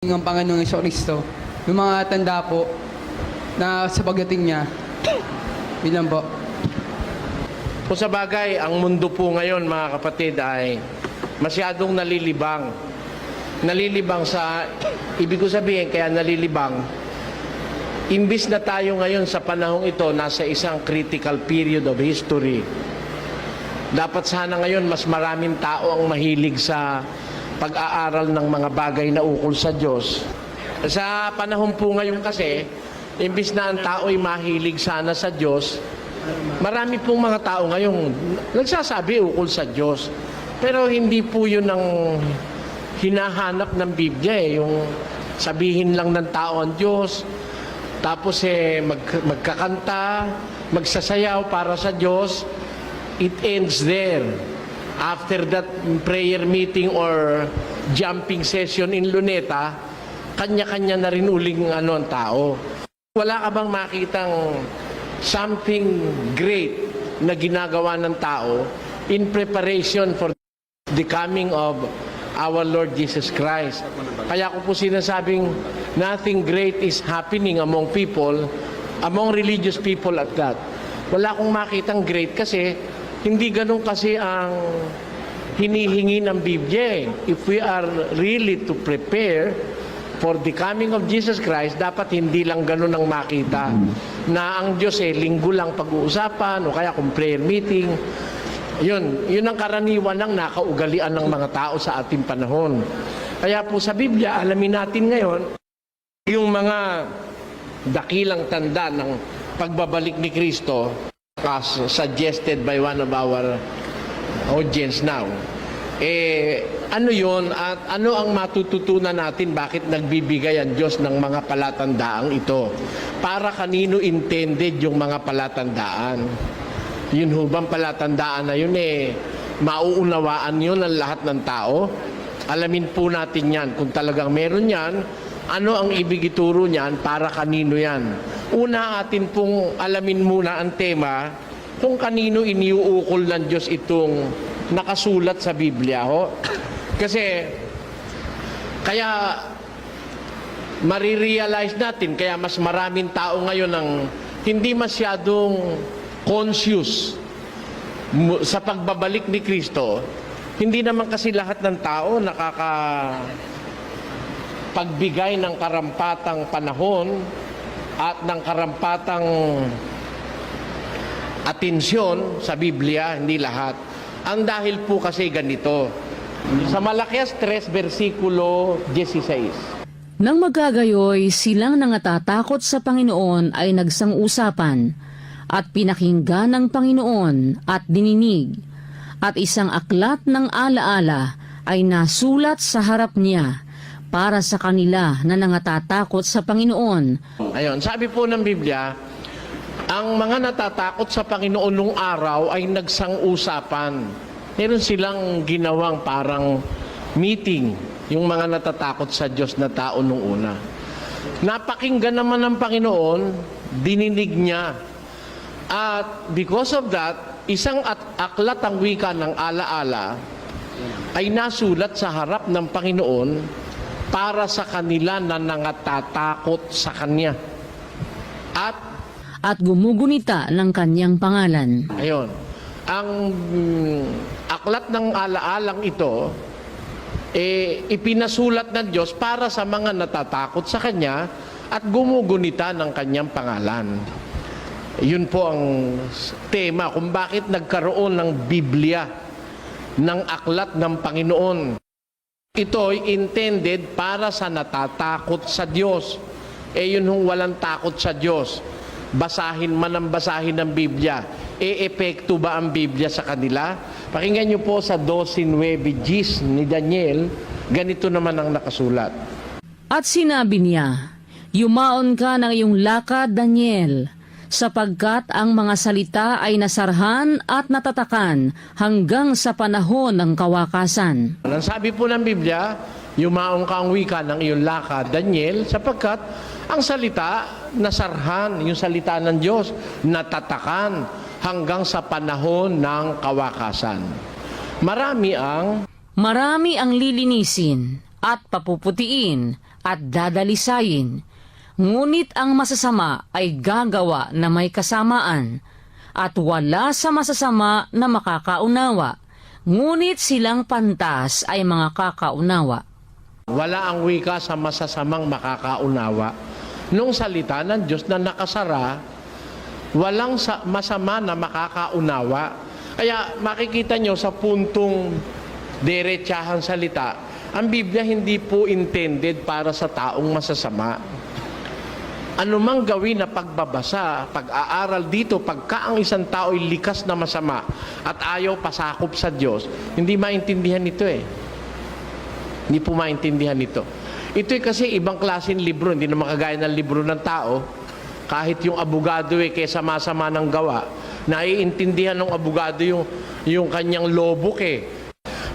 ng Panginoong Kristo. Yung mga tanda po na sa pagdating niya, bilang po. Kung sa bagay, ang mundo po ngayon, mga kapatid, ay masyadong nalilibang. Nalilibang sa, ibig ko sabihin, kaya nalilibang, imbis na tayo ngayon sa panahong ito, nasa isang critical period of history, dapat sana ngayon mas maraming tao ang mahilig sa pag-aaral ng mga bagay na ukol sa Diyos. Sa panahon po ngayon kasi, imbis na ang tao ay mahilig sana sa Diyos, marami pong mga tao ngayon nagsasabi ukol sa Diyos. Pero hindi po yun ang hinahanap ng Biblia yung sabihin lang ng tao ang Diyos, tapos magkakanta, magsasayaw para sa Diyos. It ends there. After that prayer meeting or jumping session in Luneta, kanya-kanya na rin uling ang tao. Wala ka bang makitang something great na ginagawa ng tao in preparation for the coming of our Lord Jesus Christ? Kaya ko po sinasabing nothing great is happening among people, among religious people at that. Wala akong makitang great kasi hindi ganun kasi ang hinihingi ng Biblia. If we are really to prepare for the coming of Jesus Christ, dapat hindi lang ganun ang makita. Na ang Diyos linggo lang pag-uusapan o kaya kung prayer meeting. Yun ang karaniwan ng nakaugalian ng mga tao sa ating panahon. Kaya po sa Biblia, alamin natin ngayon, yung mga dakilang tanda ng pagbabalik ni Kristo, as suggested by one of our audience now. Ano yun at ano ang matututunan natin, bakit nagbibigay ang Diyos ng mga palatandaang ito? Para kanino intended yung mga palatandaan? Yun hubang palatandaan na yun mauunawaan yun ng lahat ng tao? Alamin po natin yan. Kung talagang meron yan, ano ang ibig ituro niyan, para kanino yan? Una, atin pong alamin muna ang tema kung kanino iniuukol ng Diyos itong nakasulat sa Biblia. Kasi, kaya marirealize natin, kaya mas maraming tao ngayon ang hindi masyadong conscious sa pagbabalik ni Kristo. Hindi naman kasi lahat ng tao pagbigay ng karampatang panahon at ng karampatang atensyon sa Biblia, hindi lahat. Ang dahil po kasi ganito. Sa Malakias 3, versikulo 16. Nang magkagayoy, silang nangatatakot sa Panginoon ay nagsang-usapan at pinakinggan ng Panginoon at dininig, at isang aklat ng alaala ay nasulat sa harap niya para sa kanila na nangatatakot sa Panginoon. Ayun, sabi po ng Biblia, ang mga natatakot sa Panginoon nung araw ay nagsang-usapan. Meron silang ginawang parang meeting, yung mga natatakot sa Diyos na tao nung una. Napakinggan naman ng Panginoon, dininig niya. At because of that, isang aklat ang wika ng alaala ay nasulat sa harap ng Panginoon para sa kanila na nangatatakot sa Kanya. At gumugunita ng Kanyang pangalan. Ayun. Ang aklat ng alaalang ito, ipinasulat ng Diyos para sa mga natatakot sa Kanya at gumugunita ng Kanyang pangalan. Yun po ang tema kung bakit nagkaroon ng Biblia, ng aklat ng Panginoon. Ito ay intended para sa natatakot sa Diyos. Yun hong walang takot sa Diyos. Basahin man ang basahin ng Biblia. Epekto ba ang Biblia sa kanila? Pakinggan niyo po sa 12:9 ni Daniel, ganito naman ang nakasulat. At sinabi niya, "Yumaon ka ng iyong lakad, Daniel, sapagkat ang mga salita ay nasarhan at natatakan hanggang sa panahon ng kawakasan." Ang sabi po ng Biblia, yumaong ka ang wika ng iyong lakad, Daniel, sapagkat ang salita nasarhan, yung salita ng Diyos, natatakan hanggang sa panahon ng kawakasan. Marami ang lilinisin at papuputiin at dadalisayin. Ngunit ang masasama ay gagawa na may kasamaan, at wala sa masasama na makakaunawa, ngunit silang pantas ay mga kakaunawa. Wala ang wika sa masasamang makakaunawa. Nung salita ng Diyos na nakasara, walang masama na makakaunawa. Kaya makikita nyo sa puntong diretsahang salita, ang Biblia hindi po intended para sa taong masasama. Anumang gawin na pagbabasa, pag-aaral dito, pagka ang isang tao ay likas na masama at ayaw pasakop sa Diyos, hindi maintindihan ito eh. Hindi po maintindihan ito. Ito kasi ibang klaseng libro, hindi na makagaya ng libro ng tao. Kahit yung abogado kaysa masama ng gawa, naiintindihan ng abogado yung kanyang lobok eh.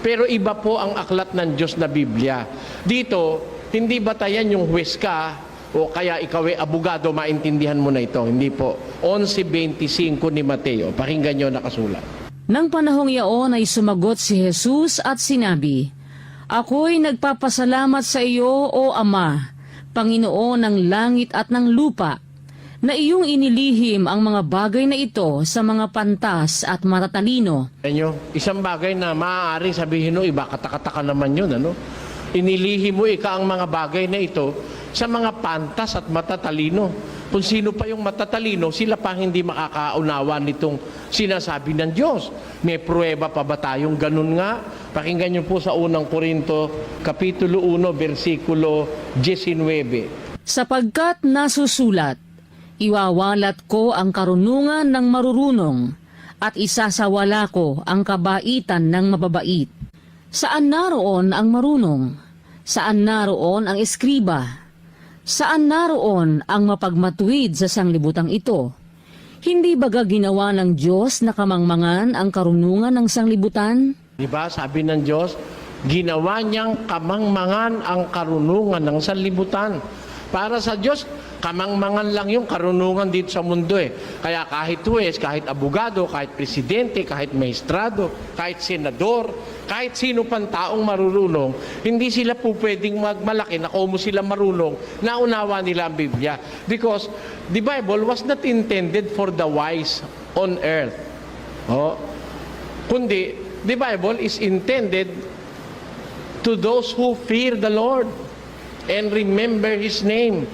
Pero iba po ang aklat ng Diyos na Biblia. Dito, hindi batayan yung huwes ka, o kaya ikaw ay abogado, maintindihan mo na ito. Hindi po. 11:25 ni Mateo. Pakinggan nyo nakasulat. Nang panahong iyon ay sumagot si Jesus at sinabi, Ako'y nagpapasalamat sa iyo, O Ama, Panginoon ng langit at ng lupa, na iyong inilihim ang mga bagay na ito sa mga pantas at matatalino. Isang bagay na maaaring sabihin no, iba katakataka naman yun. Ano? Inilihim mo ang mga bagay na ito sa mga pantas at matatalino. Kung sino pa yung matatalino, sila pa hindi makakaunawa nitong sinasabi ng Diyos. May pruweba pa ba tayong ganun nga? Pakinggan niyo po sa unang Korinto, Kapitulo 1, versikulo 19. Sapagkat nasusulat, Iwawalat ko ang karunungan ng marurunong, at isasawala ko ang kabaitan ng mababait. Saan naroon ang marunong? Saan naroon ang eskriba? Saan naroon ang mapagmatuwid sa sanglibutang ito? Hindi baga ginawa ng Diyos na kamangmangan ang karunungan ng sanglibutan? Diba, sabi ng Diyos, ginawa niyang kamangmangan ang karunungan ng sanlibutan. Para sa Diyos, kamangmangan lang yung karunungan dito sa mundo eh. Kaya kahit huwes, kahit abogado, kahit presidente, kahit maestrado, kahit senador, kahit sino pang taong marurunong, hindi sila po pwedeng magmalaki na kung sila marunong, naunawa nila ang Biblia. Because the Bible was not intended for the wise on earth. Kundi, the Bible is intended to those who fear the Lord and remember His name.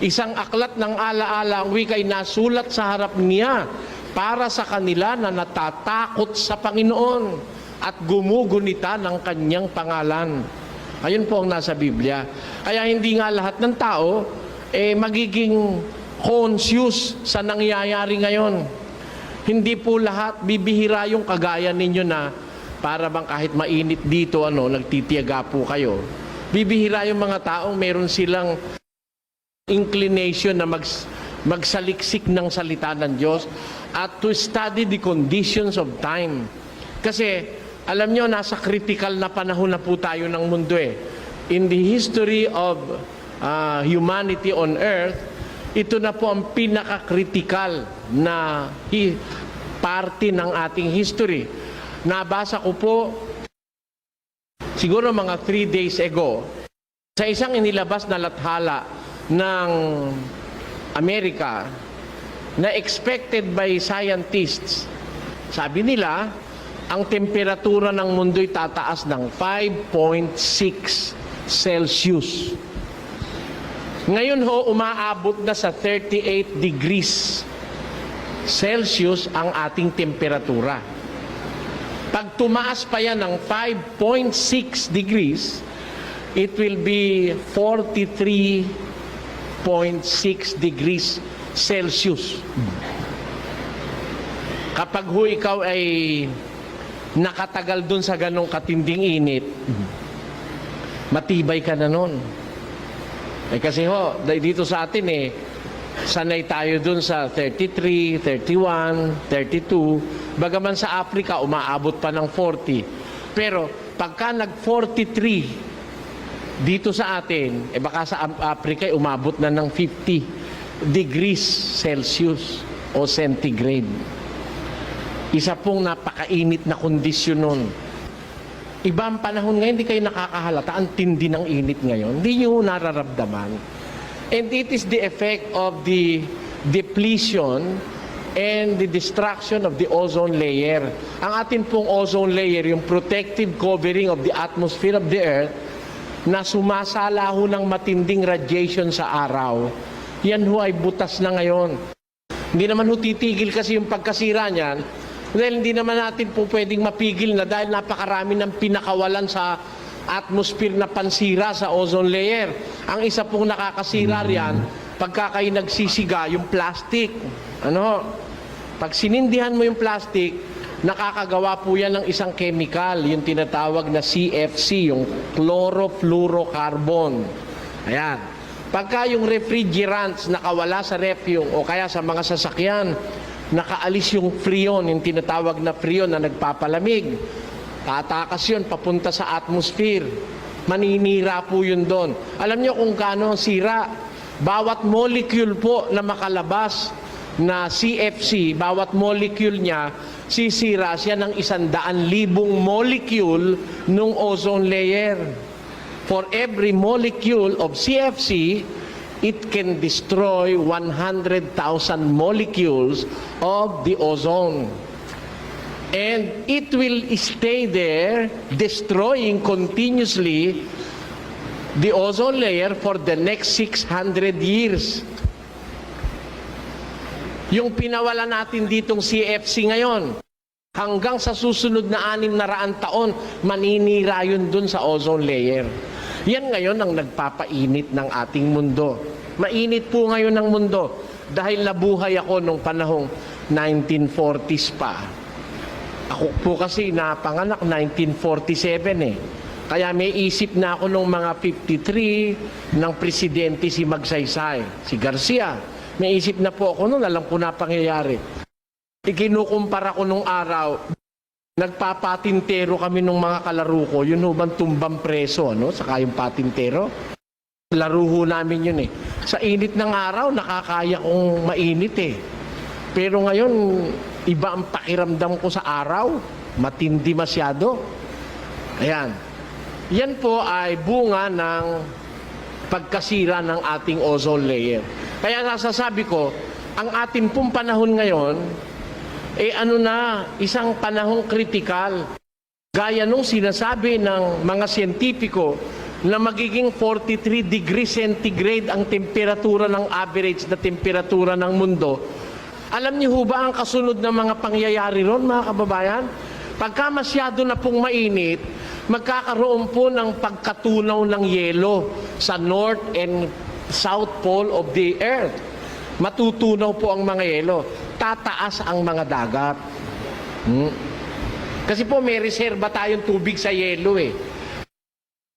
Isang aklat ng alaala ang wika'y nasulat sa harap niya para sa kanila na natatakot sa Panginoon at gumugunita ng kanyang pangalan. Ayun po ang nasa Biblia. Kaya hindi nga lahat ng tao magiging conscious sa nangyayari ngayon. Hindi po lahat, bibihira yung kagaya ninyo na para bang kahit mainit dito, nagtitiyaga po kayo. Bibihira yung mga taong meron silang inclination na magsaliksik ng salita ng Diyos at to study the conditions of time. Kasi, alam nyo, nasa critical na panahon na po tayo ng mundo eh. In the history of humanity on earth, ito na po ang pinaka-critical na parte ng ating history. Nabasa ko po siguro mga 3 days ago, sa isang inilabas na lathala ng Amerika na expected by scientists, sabi nila, ang temperatura ng mundo'y tataas ng 5.6 Celsius. Ngayon ho, umaabot na sa 38 degrees Celsius ang ating temperatura. Pag tumaas pa yan ng 5.6 degrees, it will be 43.6 degrees Celsius. Kapag ho ikaw ay nakatagal dun sa ganong katinding init, matibay ka na nun. Kasi ho, dito sa atin sanay tayo dun sa 33, 31, 32. Bagaman sa Africa, umaabot pa ng 40. Pero pagka nag-43 dito sa atin, baka sa Africa umabot na ng 50 degrees Celsius o centigrade. Isa pong napakainit na kondisyon nun. Ibang panahon ngayon, hindi kayo nakakahalata. Ang tindi ng init ngayon. Hindi nyo nararamdaman. And it is the effect of the depletion and the destruction of the ozone layer. Ang atin pong ozone layer, yung protective covering of the atmosphere of the earth, na sumasala ho ng matinding radiation sa araw, yan ho ay butas na ngayon. Hindi naman ho titigil kasi yung pagkasira niyan, dahil hindi naman natin po pwedeng mapigil na dahil napakarami ng pinakawalan sa atmosphere na pansira sa ozone layer. Ang isa pong nakakasira riyan, pagka kayo nagsisiga, yung plastic. Pag sinindihan mo yung plastic, nakakagawa po yan ng isang chemical, yung tinatawag na CFC, yung chlorofluorocarbon. Ayan. Pagka yung refrigerants nakawala sa ref o kaya sa mga sasakyan, nakaalis yung freon, yung tinatawag na freon na nagpapalamig. Tatakas yun papunta sa atmosphere. Maninira po yun doon. Alam niyo kung gaano ang sira? Bawat molecule po na makalabas na CFC, bawat molecule niya, sisira siya ng 100,000 molecule ng ozone layer. For every molecule of CFC, it can destroy 100,000 molecules of the ozone. And it will stay there, destroying continuously the ozone layer for the next 600 years. Yung pinawala natin ditong CFC ngayon, hanggang sa susunod na 600 taon, maninira yun dun sa ozone layer. Yan ngayon ang nagpapainit ng ating mundo. Mainit po ngayon ang mundo dahil nabuhay ako nung panahong 1940s pa. Ako po kasi napanganak 1947 Kaya may isip na ako nung mga 53 ng presidente si Magsaysay, si Garcia. May isip na po ako noon, alam ko na pangyayari. Ikinukumpara ko nung araw, nagpapatintero kami nung mga kalaro ko, yun ho bang tumbang preso, saka yung patintero. Laro ho namin yun Sa init ng araw, nakakaya kong mainit Pero ngayon, iba ang pakiramdam ko sa araw, matindi masyado. Ayan. Yan po ay bunga ng pagkasira ng ating ozone layer. Kaya nasasabi ko, ang ating pong panahon ngayon, isang panahong kritikal. Gaya nung sinasabi ng mga siyentipiko na magiging 43 degrees centigrade ang temperatura ng average na temperatura ng mundo. Alam niyo ba ang kasunod na mga pangyayari ron, mga kababayan? Pagka masyado na pong mainit, magkakaroon po ng pagkatunaw ng yelo sa North and South Pole of the Earth. Matutunaw po ang mga yelo. Tataas ang mga dagat. Kasi po may reserba tayong tubig sa yelo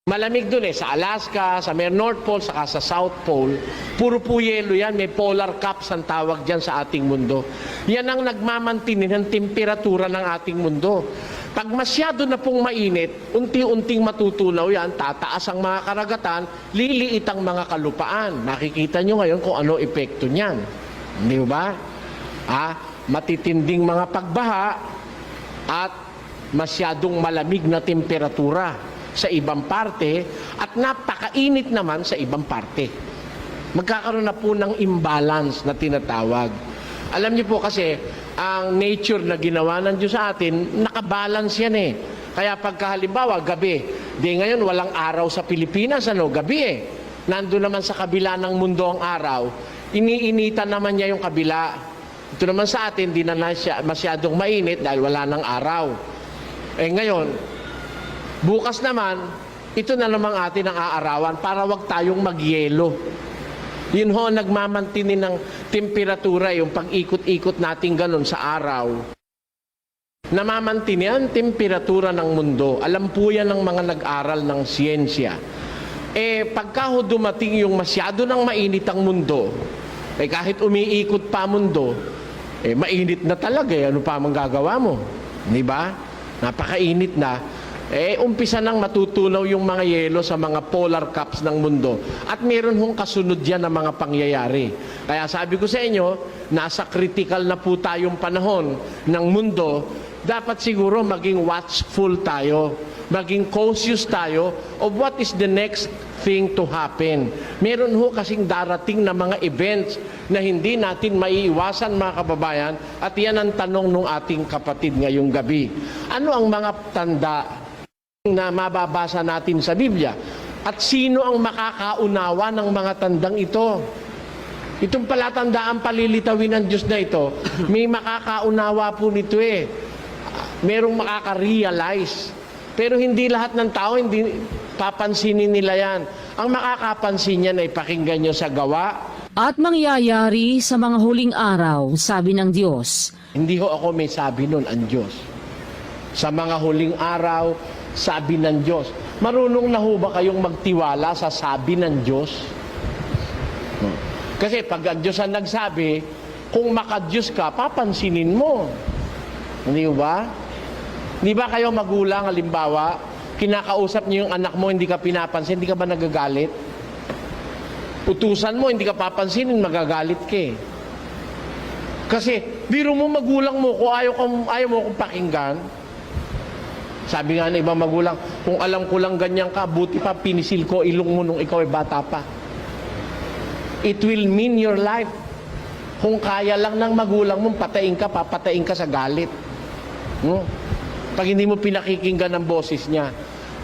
Malamig dun sa Alaska, sa may North Pole, saka sa South Pole. Puro po yelo yan. May polar caps ang tawag dyan sa ating mundo. Yan ang nagmamantinin ng temperatura ng ating mundo. Pag masyado na pong mainit, unti-unting matutunaw yan, tataas ang mga karagatan, liliit ang mga kalupaan. Nakikita nyo ngayon kung ano epekto niyan. Hindi ba? Matitinding mga pagbaha at masyadong malamig na temperatura sa ibang parte at napakainit naman sa ibang parte. Magkakaroon na po ng imbalance na tinatawag. Alam niyo po kasi, ang nature na ginawa ng Diyos sa atin, nakabalance yan Kaya pagka halimbawa, gabi, ngayon walang araw sa Pilipinas, gabi Nandun naman sa kabila ng mundo ang araw, iniinitan naman niya yung kabila. Ito naman sa atin, di na masyadong mainit dahil wala ng araw. Ngayon, bukas naman, ito na namang atin ang aarawan para wag tayong magyelo. Yun ho, nagmamantinin ng temperatura, yung pag-ikot-ikot natin ganun sa araw. Namamantinin ang temperatura ng mundo. Alam po yan ng mga nag-aral ng siyensya. Pagka ho dumating yung masyado ng mainit ang mundo, kahit umiikot pa mundo, mainit na talaga ano pa mang gagawa mo? Di ba? Napakainit na. Umpisa nang matutunaw yung mga yelo sa mga polar caps ng mundo. At meron hong kasunod yan ng mga pangyayari. Kaya sabi ko sa inyo, nasa critical na po tayong panahon ng mundo. Dapat siguro maging watchful tayo. maging cautious tayo of what is the next thing to happen. Meron ho kasing darating na mga events na hindi natin maiiwasan, mga kababayan, at yan ang tanong ng ating kapatid ngayong gabi. Ano ang mga tanda na mababasa natin sa Biblia? At sino ang makakaunawa ng mga tandang ito? Itong palatandaan palilitawin ng Diyos na ito, may makakaunawa po nito eh. Merong makaka-realize. Pero hindi lahat ng tao, hindi papansinin nila yan. Ang makakapansin yan ay pakinggan nyo sa gawa. At mangyayari sa mga huling araw, sabi ng Diyos. Hindi ho ako may sabi nun, ang Diyos. Sa mga huling araw, sabi ng Diyos. Marunong na ho ba kayong magtiwala sa sabi ng Diyos? Kasi pag ang Diyos ang nagsabi, kung maka-Diyos ka, papansinin mo. Hindi ba? Di ba kayo magulang, halimbawa, kinakausap niyo yung anak mo, hindi ka pinapansin, hindi ka ba nagagalit? Utusan mo, hindi ka papansinin, magagalit ka eh. Kasi, biro mo magulang mo, kung ayaw mo akong pakinggan, sabi nga ng ibang magulang, kung alam ko lang ganyan ka, buti pa pinisil ko ilong mo nung ikaw ay bata pa. It will mean your life. Kung kaya lang ng magulang mo, patayin ka, papatayin ka sa galit. Pag hindi mo pinakikinggan ang boses niya.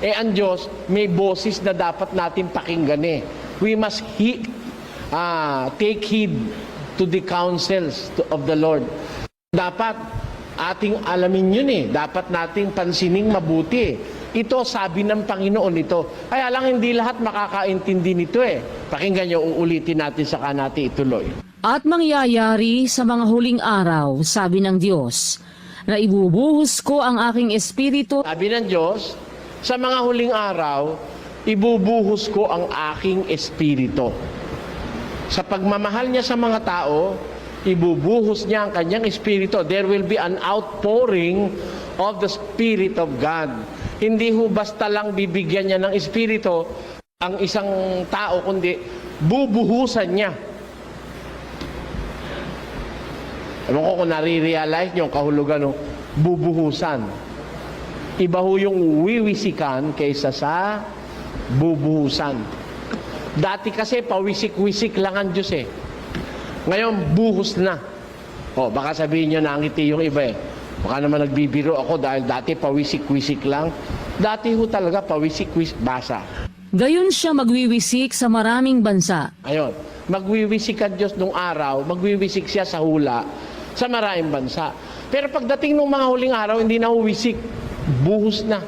Ang Diyos, may boses na dapat natin pakinggan eh. We must take heed to the counsels of the Lord. Dapat ating alamin yun eh. Dapat nating pansining mabuti eh. Ito, sabi ng Panginoon ito. Kaya lang hindi lahat makakaintindi nito eh. Pakinggan nyo, uulitin natin saka natin ituloy. At mangyayari sa mga huling araw, sabi ng Diyos, na ibubuhos ko ang aking espiritu. Sabi ng Diyos, sa mga huling araw, ibubuhos ko ang aking espiritu. Sa pagmamahal niya sa mga tao, ibubuhos niya ang kanyang espiritu. There will be an outpouring of the Spirit of God. Hindi ho basta lang bibigyan niya ng espiritu ang isang tao, kundi bubuhusan niya. Ewan ko kung nare-realize niyo ang kahulugan ng bubuhusan. Iba ho yung wiwisikan kaysa sa bubuhusan. Dati kasi pawisik-wisik lang ang Diyos eh. Ngayon, buhos na. Baka sabihin niyo nangiti yung iba eh. Baka naman nagbibiro ako dahil dati pawisik-wisik lang. Dati ho talaga pawisik-wisik basa. Gayon siya magwiwisik sa maraming bansa. Ayun, magwiwisik ang Diyos nung araw, magwiwisik siya sa hula sa maraming bansa. Pero pagdating ng mga huling araw, hindi na huwisik. Buhos na.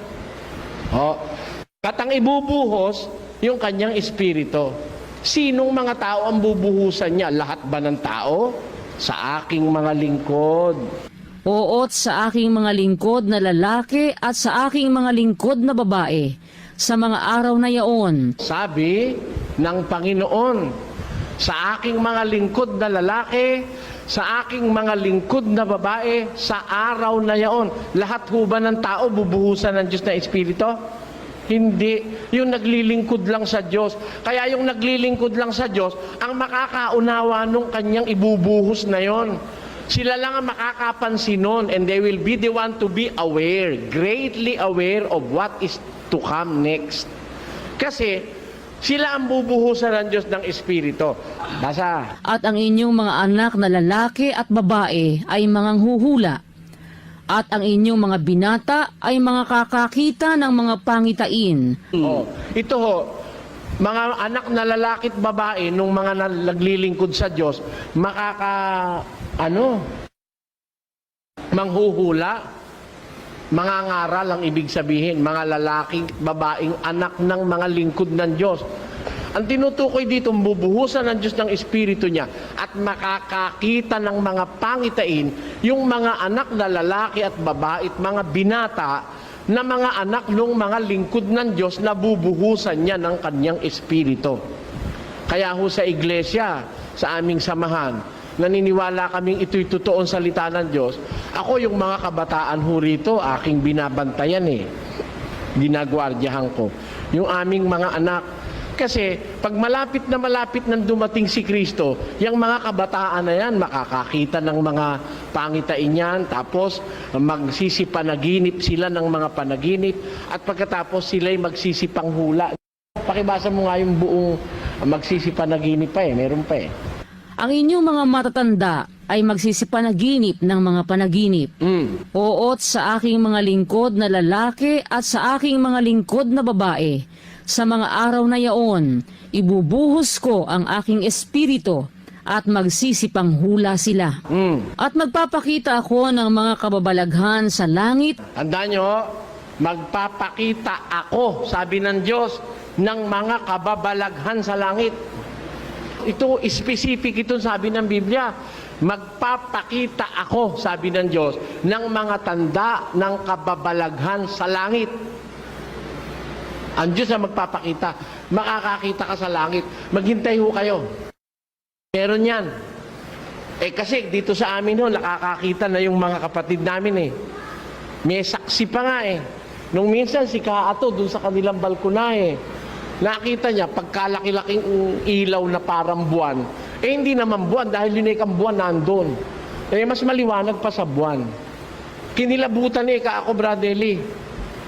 Katang ibubuhos yung kanyang espiritu. Sinong mga tao ang bubuhusan niya? Lahat ba ng tao? Sa aking mga lingkod. Oot sa aking mga lingkod na lalaki at sa aking mga lingkod na babae sa mga araw na yaon. Sabi ng Panginoon, sa aking mga lingkod na lalaki, sa aking mga lingkod na babae, sa araw na yaon. Lahat ho ba ng tao bubuhusan ng Diyos na Espiritu? Hindi. Yung naglilingkod lang sa Diyos. Kaya yung naglilingkod lang sa Diyos, ang makakaunawa nung kanyang ibubuhos na yon. Sila lang ang makakapansin nun, and they will be the one to be aware, greatly aware of what is to come next. Kasi sila ang bubuhusan ng Diyos ng Espiritu. Basa. At ang inyong mga anak na lalaki at babae ay manganghuhula. At ang inyong mga binata ay mga kakakita ng mga pangitain. Ito ho, mga anak na lalaki at babae nung mga naglilingkod sa Diyos, manghuhula, mangangaral ang ibig sabihin, mga lalaking, babaeng anak ng mga lingkod ng Diyos. Ang tinutukoy dito, bubuhusan ng Diyos ng Espiritu niya at makakakita ng mga pangitain, yung mga anak na lalaki at babae at mga binata na mga anak ng mga lingkod ng Diyos na bubuhusan niya ng kanyang Espiritu. Kaya ho sa iglesia, sa aming samahan, naniniwala kaming ito'y totoong salita ng Diyos. Ako yung mga kabataan ho rito, aking binabantayan eh. Ginagwardyahan ko. Yung aming mga anak, Kasi pag malapit nang dumating si Kristo, yung mga kabataan na yan, makakakita ng mga pangitain yan, tapos magsisipanaginip sila ng mga panaginip, at pagkatapos sila'y magsisipanghula. Pakibasa mo nga yung buong magsisipanaginip pa meron pa Ang inyong mga matatanda ay magsisipanaginip ng mga panaginip. Oot sa aking mga lingkod na lalaki at sa aking mga lingkod na babae. Sa mga araw na yaon, ibubuhos ko ang aking espiritu at magsisipanghula sila. At magpapakita ako ng mga kababalaghan sa langit. Tandaan nyo, magpapakita ako, sabi ng Diyos, ng mga kababalaghan sa langit. Ito, specific ito sabi ng Biblia. Magpapakita ako, sabi ng Diyos, ng mga tanda ng kababalaghan sa langit. Ang Diyos ang magpapakita. Makakakita ka sa langit. Maghintay ho kayo. Meron yan. Kasi dito sa amin ho, nakakakita na yung mga kapatid namin May saksi pa nga Nung minsan si Kaato, dun sa kanilang balkonahe, nakita niya, pagkalaki-laking ilaw na parang buwan, hindi naman buwan, dahil yun ang buwan nandun. Mas maliwanag pa sa buwan. Kinilabutan Kaako, Bradley.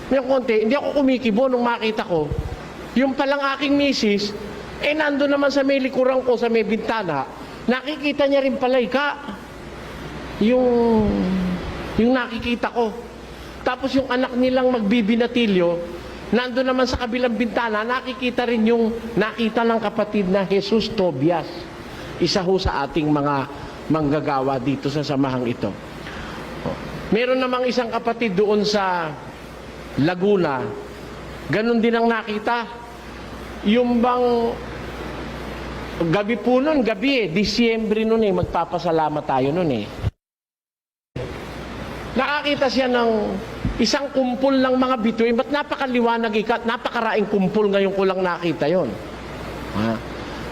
May konti, hindi ako kumikibo nung makita ko. Yung palang aking misis, nandun naman sa may likuran ko, sa may bintana, nakikita niya rin pala, yung nakikita ko. Tapos yung anak nilang magbibinatilyo, nandun naman sa kabilang bintana, nakikita rin yung nakita ng kapatid na Jesus Tobias. Isa ho sa ating mga manggagawa dito sa samahang ito. Meron namang isang kapatid doon sa Laguna, ganun din ang nakita. Yung bang gabi po nun, Disyembre nun magpapasalamat tayo nun Nakakita siya ng isang kumpul ng mga bituin. Ba't napakaliwanag napakaraing kumpul ngayon ko lang nakita yon.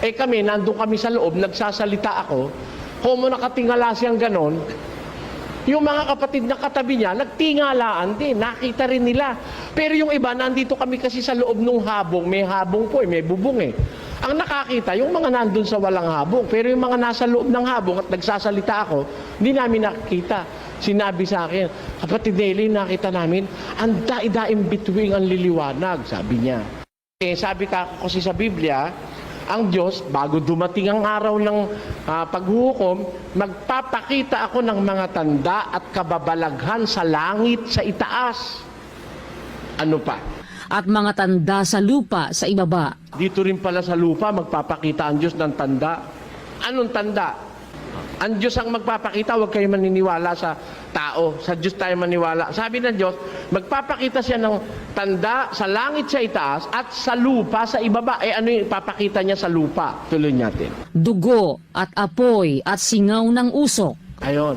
Kami, nandun kami sa loob, nagsasalita ako, kung nakatingala siyang ganon, yung mga kapatid na katabi niya, nagtingalaan din, nakita rin nila. Pero yung iba, nandito kami kasi sa loob ng habong, may habong po may bubong Ang nakakita, yung mga nandun sa walang habong. Pero yung mga nasa loob ng habong at nagsasalita ako, hindi namin nakikita. Sinabi sa akin, kapatid Nelly, nakita namin, ang daing bituing ang liliwanag, sabi niya. Sabi kasi sa Biblia, ang Diyos, bago dumating ang araw ng paghuhukom, magpapakita ako ng mga tanda at kababalaghan sa langit, sa itaas. Ano pa? At mga tanda sa lupa sa ibaba. Dito rin pala sa lupa, magpapakita ang Diyos ng tanda. Anong tanda? Ang Diyos ang magpapakita, huwag kayo maniniwala sa tao. Sa Diyos tayo maniwala. Sabi ng Diyos, magpapakita siya ng tanda sa langit sa itaas at sa lupa sa ibaba. Ano yung ipapakita niya sa lupa? Tuloy natin. Dugo at apoy at singaw ng usok. Ayon.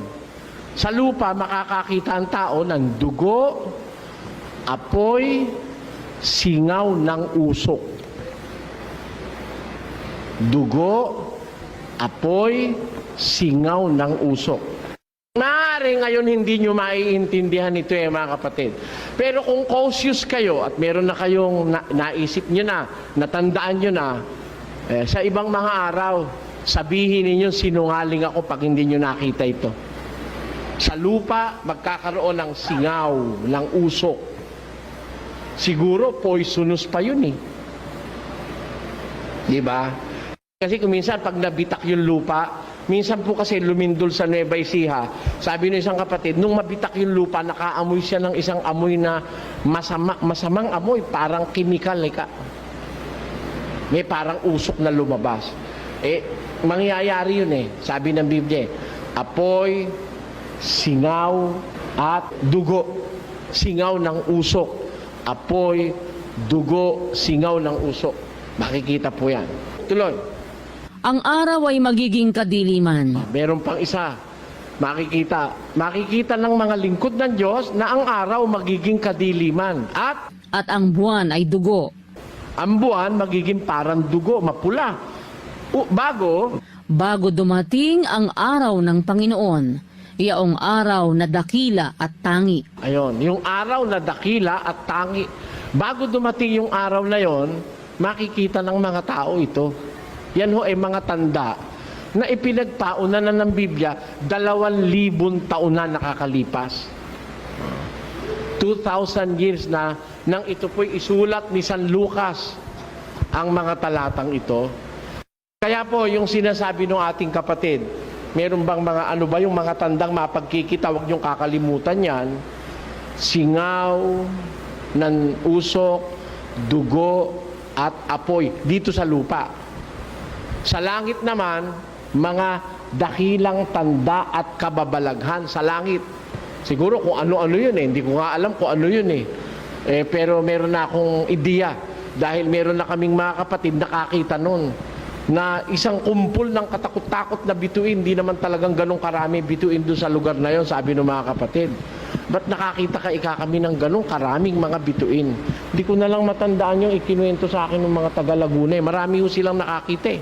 Sa lupa, makakakita ang tao ng dugo, apoy, singaw ng usok. Dugo, apoy, singaw ng usok. Maaari ngayon hindi nyo maiintindihan ito mga kapatid. Pero kung cautious kayo at meron na kayong naisip nyo na, natandaan nyo na, sa ibang mga araw, sabihin ninyo sinungaling ako pag hindi nyo nakita ito. Sa lupa, magkakaroon ng singaw, ng usok. Siguro, poisonous pa yun Diba? Kasi kung minsan, pag nabitak yung lupa, minsan po kasi lumindol sa Nueva Ecija, sabi ng isang kapatid, nung mabitak yung lupa, nakaamoy siya ng isang amoy na masamang amoy, parang chemical. May parang usok na lumabas. Mangyayari yun sabi ng Biblia, apoy, singaw, at dugo. Singaw ng usok. Apoy, dugo, singaw ng usok. Makikita po yan. Tuloy. Ang araw ay magiging kadiliman. Meron pang isa. Makikita ng mga lingkod ng Diyos na ang araw magiging kadiliman. At ang buwan ay dugo. Ang buwan magiging parang dugo, mapula. Bago dumating ang araw ng Panginoon, yaong araw na dakila at tangi. Ayon, yung araw na dakila at tangi. Bago dumating yung araw na yon, makikita ng mga tao ito. Yan ho ay mga tanda na ipinagpaunan na ng Biblia 2,000 taon na nakakalipas. 2,000 years na nang ito po'y isulat ni San Lucas ang mga talatang ito. Kaya po yung sinasabi ng ating kapatid, meron bang mga ano ba yung mga tandang mapagkikita, huwag niyong kakalimutan yan. Singaw, ng usok, dugo, at apoy dito sa lupa. Sa langit naman, mga dakilang tanda at kababalaghan sa langit. Siguro kung ano-ano yun hindi ko nga alam kung ano yun pero meron na akong ideya dahil meron na kaming mga kapatid nakakita nun na isang kumpul ng katakot-takot na bituin, hindi naman talagang ganong karami bituin doon sa lugar na yon, sabi ng mga kapatid. Ba't nakakita kami ng ganong karaming mga bituin? Hindi ko na lang matandaan yung ikinuwento sa akin ng mga taga Laguna. Marami ho silang nakakita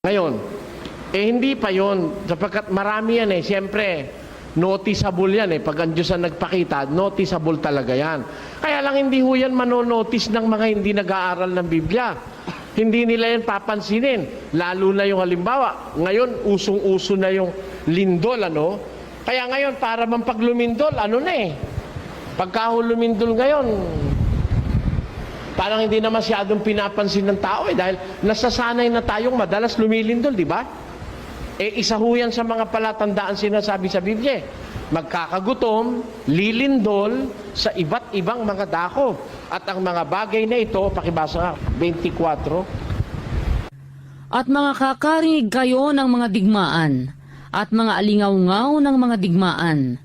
Ngayon, hindi pa yon sapagkat marami yan siyempre, noticeable yan Pag ang Diyos ang nagpakita, noticeable talaga yan. Kaya lang hindi ho yan manonotice ng mga hindi nag-aaral ng Biblia. Hindi nila yan papansinin. Lalo na yung halimbawa, ngayon usong-uso na yung lindol, Kaya ngayon, para man pag lumindol, Pagka lumindol ngayon, parang hindi na masyadong pinapansin ng tao dahil nasasanay na tayong madalas lumilindol, di ba? Isa ho yan sa mga palatandaan sinasabi sa Biblia. Magkakagutom, lilindol sa iba't ibang mga dako. At ang mga bagay na ito, pakibasa 24. At mga kakarinig kayo ng mga digmaan at mga alingaw-ngaw ng mga digmaan.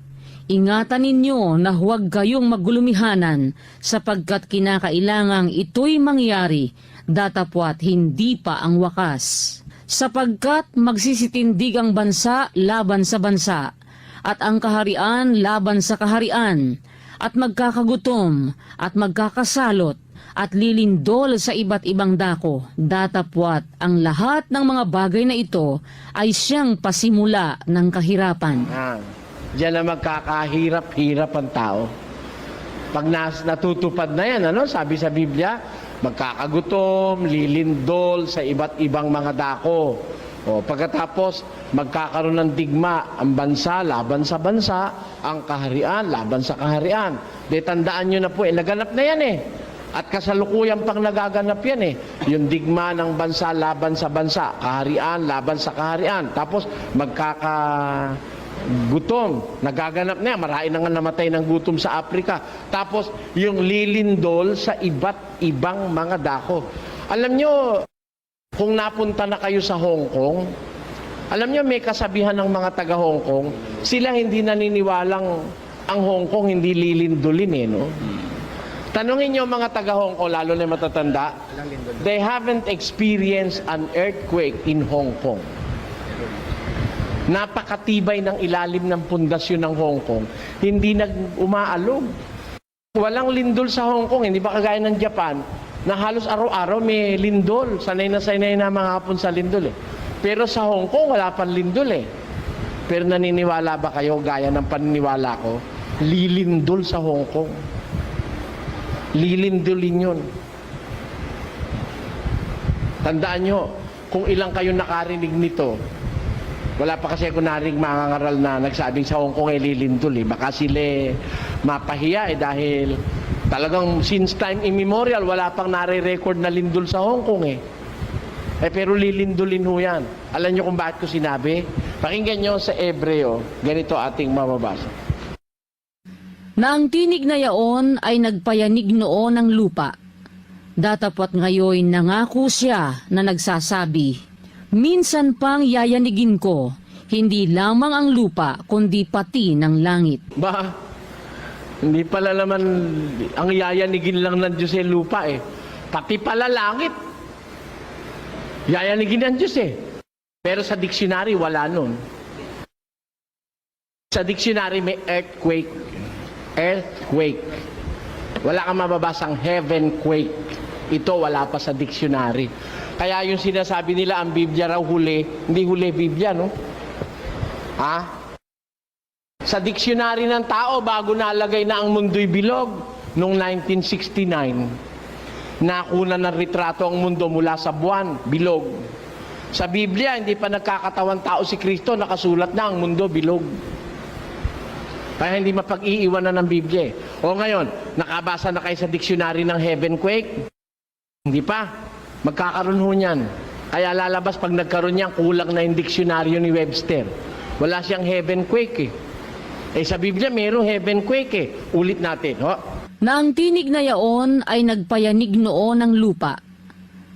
Ingatan ninyo na huwag kayong magulumihanan sapagkat kinakailangang ito'y mangyari datapwat hindi pa ang wakas. Sapagkat magsisitindig ang bansa laban sa bansa at ang kaharian laban sa kaharian at magkakagutom at magkakasalot at lilindol sa iba't ibang dako, datapwat ang lahat ng mga bagay na ito ay siyang pasimula ng kahirapan. Diyan na magkakahirap-hirap ang tao. Pag natutupad na yan, sabi sa Biblia, magkakagutom, lilindol sa iba't ibang mga dako. Pagkatapos, magkakaroon ng digma ang bansa laban sa bansa, ang kaharian laban sa kaharian. Tandaan nyo na po, naganap na yan At kasalukuyan pang nagaganap yan Yung digma ng bansa laban sa bansa, kaharian laban sa kaharian. Tapos magkakagutom, nagaganap na yan. Marami na nga namatay ng gutom sa Afrika. Tapos yung lilindol sa iba't ibang mga dako. Alam nyo, kung napunta na kayo sa Hong Kong, alam nyo may kasabihan ng mga taga Hong Kong, sila hindi naniniwalang ang Hong Kong hindi lilindolin Tanungin nyo mga taga Hong Kong, lalo na matatanda, they haven't experienced an earthquake in Hong Kong. Napakatibay ng ilalim ng pundasyon ng Hong Kong, hindi umaalog. Walang lindol sa Hong Kong, hindi ba kagaya ng Japan, na halos araw-araw may lindol. Sanay na mga hapon sa lindol Pero sa Hong Kong, wala pang lindol Pero naniniwala ba kayo, gaya ng paniniwala ko, lilindol sa Hong Kong? Lilindolin yun. Tandaan nyo, kung ilang kayo nakarinig nito, wala pa kasi ako narinig mga ngaral na nagsabing sa Hong Kong lilindol Baka sila mapahiya dahil talagang since time immemorial, wala pang nare-record na lindol sa Hong Kong pero lilindolin ho yan. Alam nyo kung bakit ko sinabi? Pakinggan nyo sa Ebreo, ganito ating mababasa. Na ang tinig na yaon ay nagpayanig noon ng lupa. Datapwat ngayon nangako siya na nagsasabi, minsan pang yayanigin ko, hindi lamang ang lupa, kundi pati ng langit. Hindi pala naman ang yayanigin lang ng Diyos lupa Pati pala langit. Yayanigin ng Diyos Pero sa dictionary, wala nun. Sa dictionary may earthquake. Wala kang mababasang heavenquake. Ito wala pa sa dictionary. Kaya yung sinasabi nila ang Biblia raw huli, hindi huli Biblia Sa dictionary ng tao bago nalagay na ang mundo'y bilog noong 1969. Nakuna ng retrato ang mundo mula sa buwan, bilog. Sa Biblia, hindi pa nagkakatawang tao si Kristo, nakasulat na ang mundo, bilog. Kaya hindi mapag-iiwanan ng Biblia. O ngayon, nakabasa na kayo sa dictionary ng heavenquake? Hindi pa. Magkakaroon ho niyan. Kaya lalabas pag nagkaroon niyan, kulang na yung diksyonaryo ni Webster. Wala siyang heavenquake eh. Sa Biblia, mayroong heavenquake eh. Ulit natin. Ho? Na ang tinig na yaon ay nagpayanig noon ng lupa.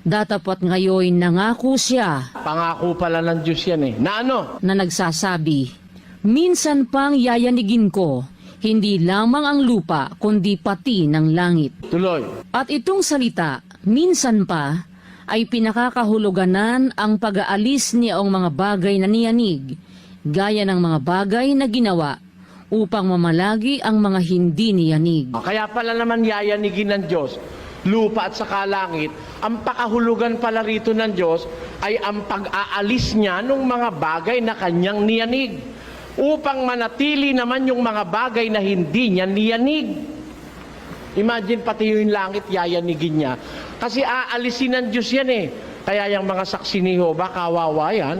Datapot ngayon nangako siya Pangako pala ng Diyos yan eh. Na ano? na nagsasabi, minsan pang yayanigin ko, hindi lamang ang lupa, kundi pati ng langit. Tuloy. At itong salita, minsan pa, ay pinakakahuluganan ang pag-aalis niyaong mga bagay na niyanig, gaya ng mga bagay na ginawa, upang mamalagi ang mga hindi niyanig. Kaya pala naman yayanigin ng Diyos, lupa at saka langit, ang pakahulugan pala rito ng Diyos ay ang pag-aalis niya ng mga bagay na kanyang niyanig, upang manatili naman yung mga bagay na hindi niya niyanig. Imagine pati yung langit yayanigin niya. Kasi aalisin ng Diyos yan eh. Kaya yung mga saksi ni Jehovah, kawawa yan.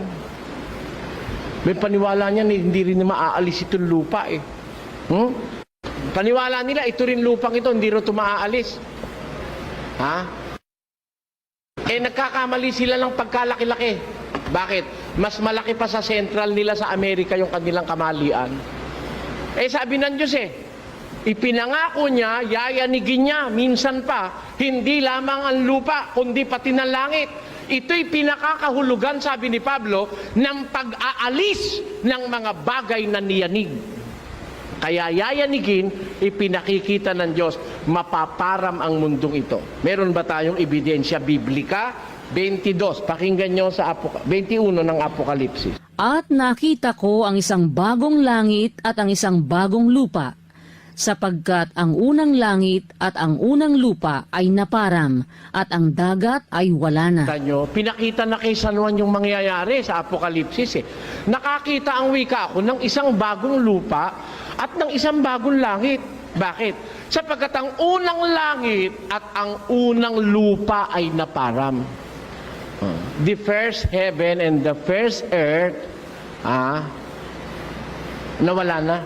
May paniwala niya hindi rin maaalis itong lupa eh. Paniwala nila, ito rin lupang ito, hindi rin ito maaalis. Ha? Nagkakamali sila ng pagkalaki-laki. Bakit? Mas malaki pa sa central nila sa Amerika yung kanilang kamalian. Sabi ng Diyos ipinangako niya, yayanigin niya, minsan pa, hindi lamang ang lupa, kundi pati ng langit. Ito'y pinakakahulugan, sabi ni Pablo, ng pag-aalis ng mga bagay na niyanig. Kaya yayanigin, ipinakikita ng Diyos, mapaparam ang mundong ito. Meron ba tayong ebidensya biblika? 22, pakinggan nyo sa 21 ng Apokalipsis. At nakita ko ang isang bagong langit at ang isang bagong lupa, sapagkat ang unang langit at ang unang lupa ay naparam, at ang dagat ay wala na. Tanyo, pinakita na kay San Juan yung mangyayari sa Apokalipsis Nakakita ang wika ko ng isang bagong lupa at ng isang bagong langit. Bakit? Sapagkat ang unang langit at ang unang lupa ay naparam. The first heaven and the first earth, nawala na.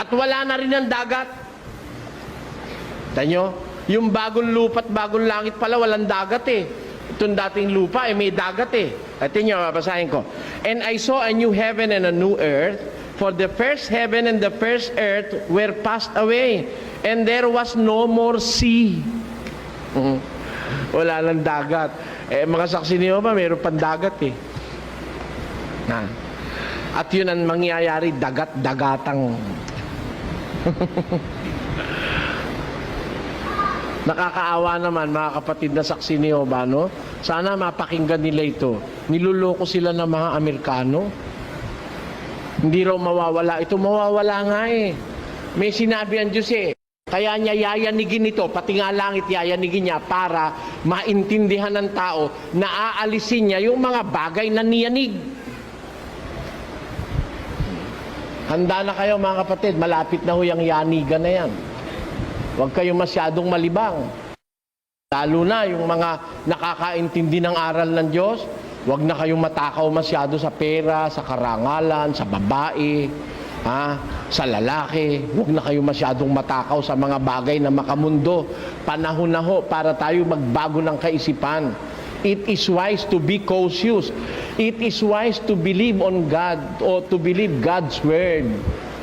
At wala na rin ang dagat. Tanyo, yung bagong lupa at bagong langit pala, walang dagat eh. Itong dating lupa, may dagat eh. At inyo, babasahin ko. And I saw a new heaven and a new earth, for the first heaven and the first earth were passed away, and there was no more sea. Wala lang dagat. Mga saksi niyo ba, mayroon pang dagat eh. At yun ang mangyayari, dagat-dagatang. Nakakaawa naman mga kapatid na saksi ni Jehovah, no? Sana mapakinggan nila ito. Niluloko sila ng mga Amerikano. Hindi raw mawawala. Ito mawawala nga eh. May sinabi ang Diyos eh. Kaya niya yayanigin ito, pati nga langit yayanigin niya para maintindihan ng tao na aalisin niya yung mga bagay na niyanig. Handa na kayo mga kapatid, malapit na ho yung yanigan na yan. Huwag kayong masyadong malibang. Lalo na yung mga nakakaintindi ng aral ng Diyos, huwag na kayong matakaw masyado sa pera, sa karangalan, sa babae, sa lalaki. Huwag na kayong masyadong matakaw sa mga bagay na makamundo. Panahon na ho para tayo magbago ng kaisipan. It is wise to be cautious. It is wise to believe on God o to believe God's word.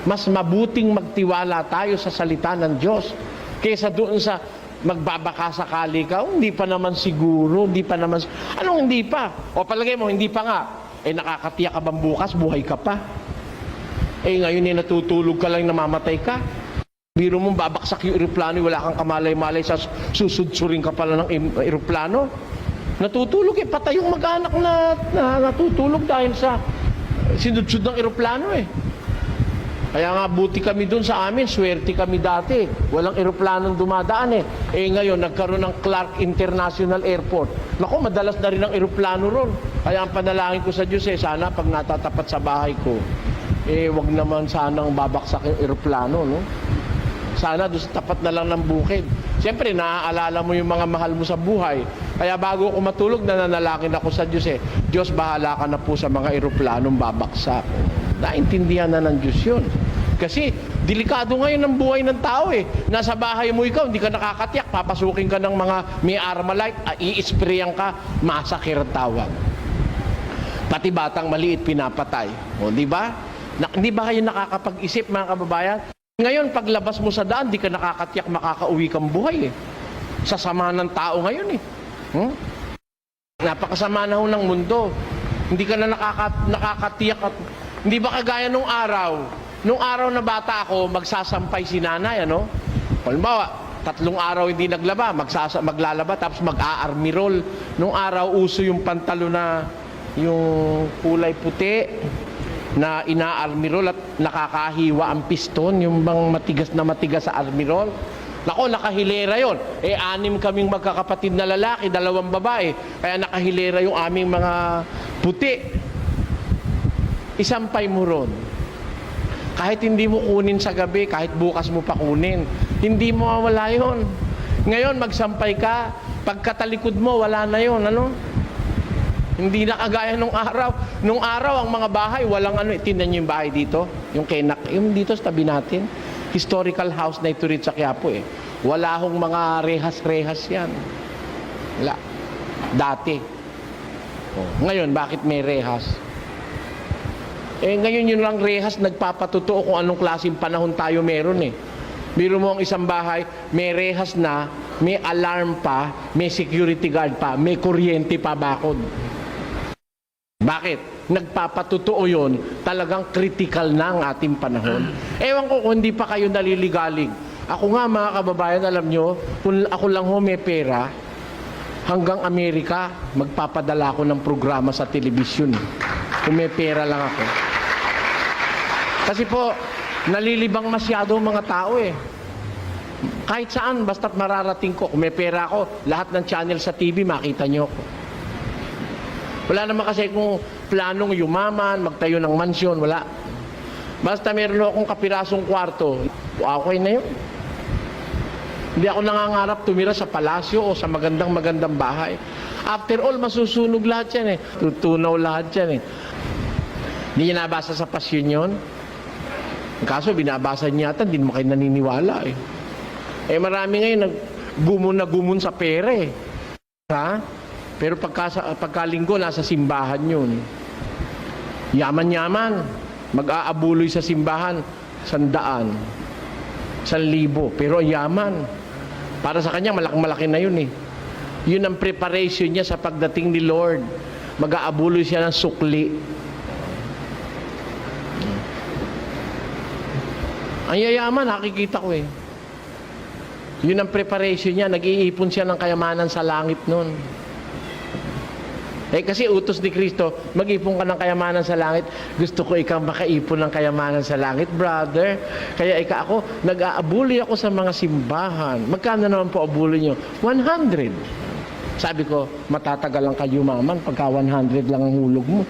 Mas mabuting magtiwala tayo sa salita ng Diyos kaysa doon sa magbabaka sakali ka, hindi pa naman siguro, hindi pa naman, anong hindi pa? O palagay mo, hindi pa nga. Nakakatiyak ka bang bukas, buhay ka pa? Ngayon natutulog ka lang, namamatay ka. Biro mo, babaksak yung eroplano, wala kang kamalay-malay, sa susudsurin ka pala ng eroplano. Natutulog patay yung mag-anak na natutulog dahil sa sinudsud ng eroplano Kaya nga buti kami doon sa amin, swerte kami dati. Walang eroplanong dumadaan ngayon, nagkaroon ng Clark International Airport. Naku, madalas na rin ang eroplano ron. Kaya ang panalangin ko sa Diyos sana pag natatapat sa bahay ko, wag naman sanang babaksak yung eroplano, no? Sana doon sa tapat na lang ng bukid. Siyempre, naaalala mo yung mga mahal mo sa buhay. Kaya bago ako matulog, nananalangin ako sa Diyos eh. Diyos, bahala ka na po sa mga eroplanong babaksak. Naintindihan na ng Diyos yun. Kasi, delikado ngayon ang buhay ng tao eh. Nasa bahay mo ikaw, hindi ka nakakatiyak, papasukin ka ng mga may Armalite, i-sprayan ka, masakir ang tawag. Pati batang maliit pinapatay. O, di ba? Hindi ba kayo nakakapag-isip, mga kababayan? Ngayon, paglabas mo sa daan, di ka nakakatiyak, makakauwi kang buhay eh. Sa sama ng tao ngayon eh. Napakasama na ho ng mundo. Hindi ka na nakakatiyak at hindi ba kagaya nung araw? Nung araw na bata ako, magsasampay si nanay, ano? Halimbawa, 3 araw hindi naglaba, maglalaba, tapos mag-a-army roll. Nung araw, uso yung pantalo na yung kulay puti, na ina-army roll at nakakahiwa ang piston, yung bang matigas sa army roll. Nako, nakahilera yon. 6 kaming magkakapatid na lalaki, 2 babae. Kaya nakahilera yung aming mga puti. Isampay mo ron. Kahit hindi mo kunin sa gabi, kahit bukas mo pa kunin, hindi mo mawala yon. Ngayon, magsampay ka, pagkatalikod mo, wala na yon, ano? Hindi na kagaya nung araw. Nung araw, ang mga bahay, walang ano. Tingnan nyo yung bahay dito. Yung dito sa tabi natin. Historical house na ito rin sa Quiapo eh. Wala hong mga rehas-rehas yan. Wala. Dati. Ngayon, bakit may rehas? Ngayon yun lang rehas, nagpapatutuo kung anong klaseng panahon tayo meron eh. Biro mo ang isang bahay, may rehas na, may alarm pa, may security guard pa, may kuryente pa bakod. Bakit? Nagpapatutuo yun, talagang critical na ang ating panahon. Ewan ko kung hindi pa kayo naliligalig. Ako nga mga kababayan, alam nyo, kung ako lang ho may pera, hanggang Amerika, magpapadala ako ng programa sa telebisyon. Kung may pera lang ako. Kasi po, nalilibang masyado mga tao eh. Kahit saan, basta't mararating ko. Kung may pera ako, lahat ng channel sa TV, makita nyo ako. Wala naman kasi kung planong yumaman, magtayo ng mansyon, wala. Basta meron akong kapirasong kwarto, okay na yun. Hindi ako nangangarap tumira sa palasyo o sa magandang bahay. After all, masusunog lahat yan eh. Tutunaw lahat yan eh. Hindi niya nabasa sa pasyon yun. Kaso binabasa niya yata, hindi mo kayo naniniwala eh. Marami ngayon gumun sa pera eh. Ha? Pero pagkalinggo, nasa simbahan yun. Yaman-yaman. Mag-aabuloy sa simbahan, 100, 1,000. Pero yaman. Para sa kanya, malaki na yun eh. Yun ang preparation niya sa pagdating ni Lord. Mag-aabuloy siya ng sukli. Ang yayaman, nakikita ko eh. Yun ang preparation niya. Nag-iipon siya ng kayamanan sa langit nun. Kasi utos ni Kristo, mag-ipon ka ng kayamanan sa langit. Gusto ko ikaw makaipon ng kayamanan sa langit, brother. Kaya ako, nag-aabuli ako sa mga simbahan. Magkano naman po abuli nyo? 100. Sabi ko, matatagal lang kayo maman pagka 100 lang ang hulog mo.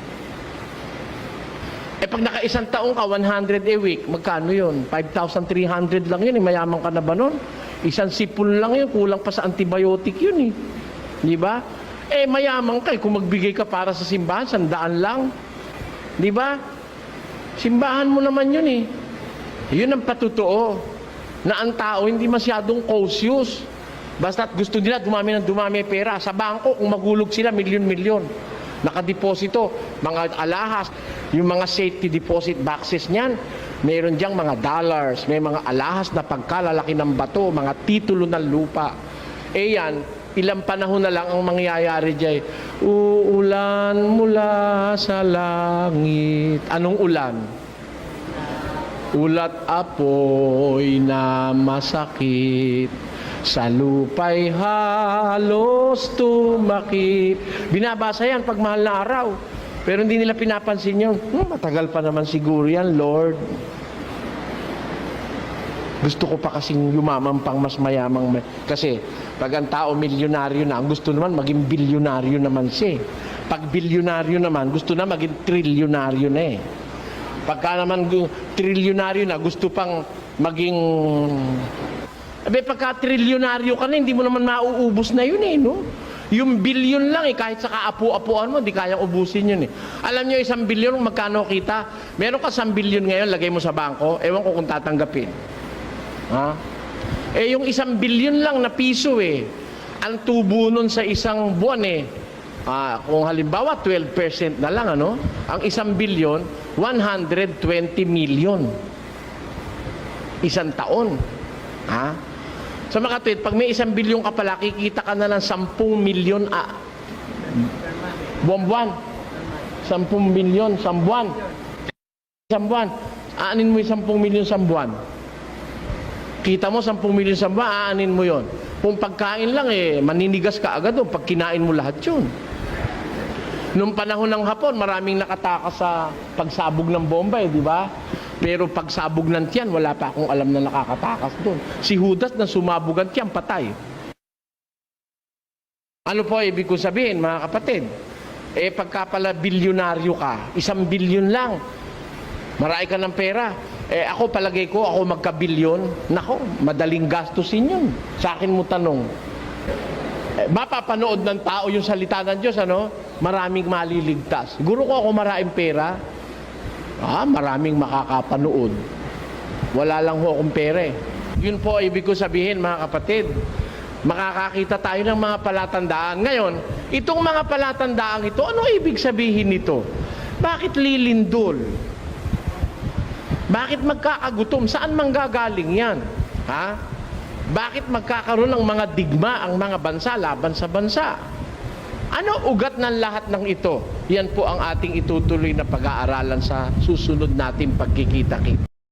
Pag naka-1 taong ka, 100 a week, magkano yun? 5,300 lang yun. Mayaman ka na ba nun? 1 sipon lang yun. Kulang pa sa antibiotic yun eh. Di ba? Mayaman ka kung magbigay ka para sa simbahan, 100 lang. Di ba? Simbahan mo naman yun eh. Yun ang patutuo. Na ang tao hindi masyadong cautious. Basta't gusto nila dumami pera. Sa bangko, kung magulog sila, milyon-milyon. Nakadeposito, mga alahas, yung mga safety deposit boxes niyan, mayroon diyang mga dollars, may mga alahas na pagkalalaki ng bato, mga titulo ng lupa. Yan, ilang panahon na lang ang mangyayari diyan. Uulan mula sa langit. Anong ulan? Ulat apoy na masakit. Sa lupa'y halos tumakip. Binabasa yan pag mahal na araw. Pero hindi nila pinapansin yun. Matagal pa naman siguro yan, Lord. Gusto ko pa kasing yumaman pang mas mayamang. Kasi pag ang tao milyonaryo na, ang gusto naman maging bilyonaryo naman siya. Pag bilyonaryo naman, gusto na maging trilyonaryo na eh. Pagka naman trilyonaryo na, gusto pang maging Abe, pagka trilyonaryo ka na, hindi mo naman mauubos na yun eh, no? Yung bilyon lang eh, kahit sa kaapu-apuan mo, di kayang ubusin yun eh. Alam nyo, 1 bilyon, magkano kita? Meron ka 1 bilyon ngayon, lagay mo sa bangko, ewan ko kung tatanggapin. Ha? Eh, yung 1 bilyon lang na piso eh, ang tubo nun sa isang buwan eh, kung halimbawa 12% na lang, ano? Ang 1 bilyon, 120 million. Isang taon. Ha? Sa mga kapatid, pag may 1 bilyon ka pala, kikita ka na ng 10 milyon buwan-buwan. 10 milyon, sambuan. Sambuan. Aanin mo yung 10 milyon sambuan. Kita mo 10 milyon sambuan, aanin mo yon. Kung pagkain lang eh, maninigas ka agad o pag kinain mo lahat yun. Noong panahon ng Hapon, maraming nakatakas sa pagsabog ng bomba eh, di ba? Pero pagsabog ng tiyan, wala pa akong alam na nakakatakas doon. Si Judas na sumabog ang tiyan, patay. Ano po ibig ko sabihin, mga kapatid? Eh, pagka pala bilyonaryo ka, 1 bilyon lang, marami ka ng pera. Eh, ako palagay ko, ako magka-bilyon, nako, madaling gastusin yun. Sa akin mo tanong. Eh, mapapanood ng tao yung salita ng Diyos, ano? Maraming maliligtas. Siguro ko ako maraming pera, maraming makakapanood. Wala lang ho akong pera eh. Yun po ibig ko sabihin, mga kapatid. Makakakita tayo ng mga palatandaan. Ngayon, itong mga palatandaan ito, ano ibig sabihin nito? Bakit lilindol? Bakit magkakagutom? Saan manggagaling yan? Ha? Bakit magkakaroon ng mga digma ang mga bansa laban sa bansa? Ano ugat ng lahat ng ito? Yan po ang ating itutuloy na pag-aaralan sa susunod nating pagkikita-kita.